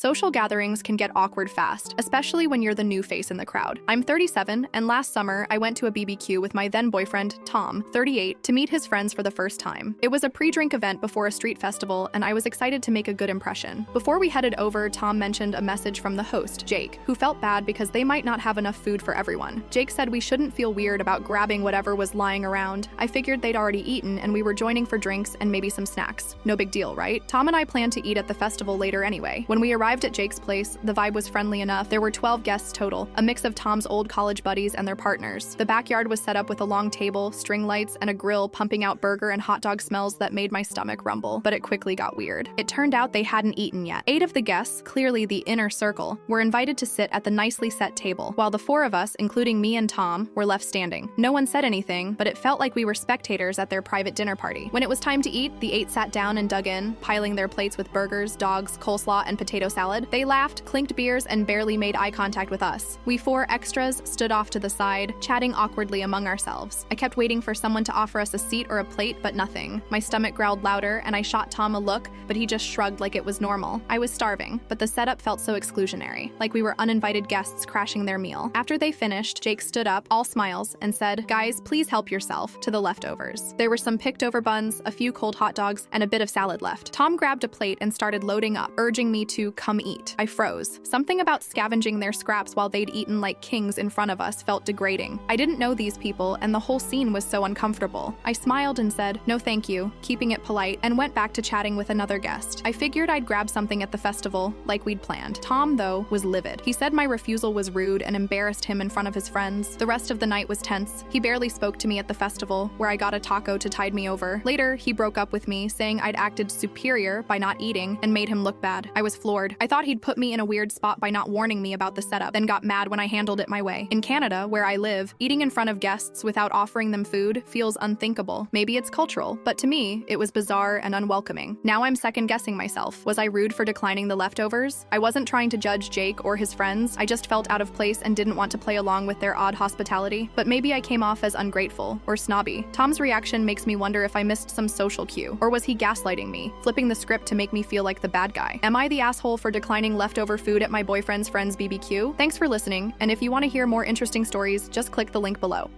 Social gatherings can get awkward fast, especially when you're the new face in the crowd. I'm 37, and last summer I went to a BBQ with my then boyfriend, Tom, 38, to meet his friends for the first time. It was a pre-drink event before a street festival, and I was excited to make a good impression. Before we headed over, Tom mentioned a message from the host, Jake, who felt bad because they might not have enough food for everyone. Jake said we shouldn't feel weird about grabbing whatever was lying around. I figured they'd already eaten and we were joining for drinks and maybe some snacks. No big deal, right? Tom and I planned to eat at the festival later anyway. When we arrived at Jake's place, the vibe was friendly enough. There were 12 guests total, a mix of Tom's old college buddies and their partners. The backyard was set up with a long table, string lights, and a grill pumping out burger and hot dog smells that made my stomach rumble, but it quickly got weird. It turned out they hadn't eaten yet. 8 of the guests, clearly the inner circle, were invited to sit at the nicely set table, while the 4 of us, including me and Tom, were left standing. No one said anything, but it felt like we were spectators at their private dinner party. When it was time to eat, the 8 sat down and dug in, piling their plates with burgers, dogs, coleslaw, and potato salad. They laughed, clinked beers, and barely made eye contact with us. We 4 extras stood off to the side, chatting awkwardly among ourselves. I kept waiting for someone to offer us a seat or a plate, but nothing. My stomach growled louder, and I shot Tom a look, but he just shrugged like it was normal. I was starving, but the setup felt so exclusionary, like we were uninvited guests crashing their meal. After they finished, Jake stood up, all smiles, and said, "Guys, please help yourself to the leftovers." There were some picked over buns, a few cold hot dogs, and a bit of salad left. Tom grabbed a plate and started loading up, urging me to come eat. I froze. Something about scavenging their scraps while they'd eaten like kings in front of us felt degrading. I didn't know these people, and the whole scene was so uncomfortable. I smiled and said, "No thank you," keeping it polite, and went back to chatting with another guest. I figured I'd grab something at the festival, like we'd planned. Tom, though, was livid. He said my refusal was rude and embarrassed him in front of his friends. The rest of the night was tense. He barely spoke to me at the festival, where I got a taco to tide me over. Later, he broke up with me, saying I'd acted superior by not eating and made him look bad. I was floored. I thought he'd put me in a weird spot by not warning me about the setup, then got mad when I handled it my way. In Canada, where I live, eating in front of guests without offering them food feels unthinkable. Maybe it's cultural, but to me, it was bizarre and unwelcoming. Now I'm second-guessing myself. Was I rude for declining the leftovers? I wasn't trying to judge Jake or his friends. I just felt out of place and didn't want to play along with their odd hospitality. But maybe I came off as ungrateful or snobby. Tom's reaction makes me wonder if I missed some social cue. Or was he gaslighting me, flipping the script to make me feel like the bad guy? Am I the asshole for declining leftover food at my boyfriend's friend's BBQ? Thanks for listening, and if you want to hear more interesting stories, just click the link below.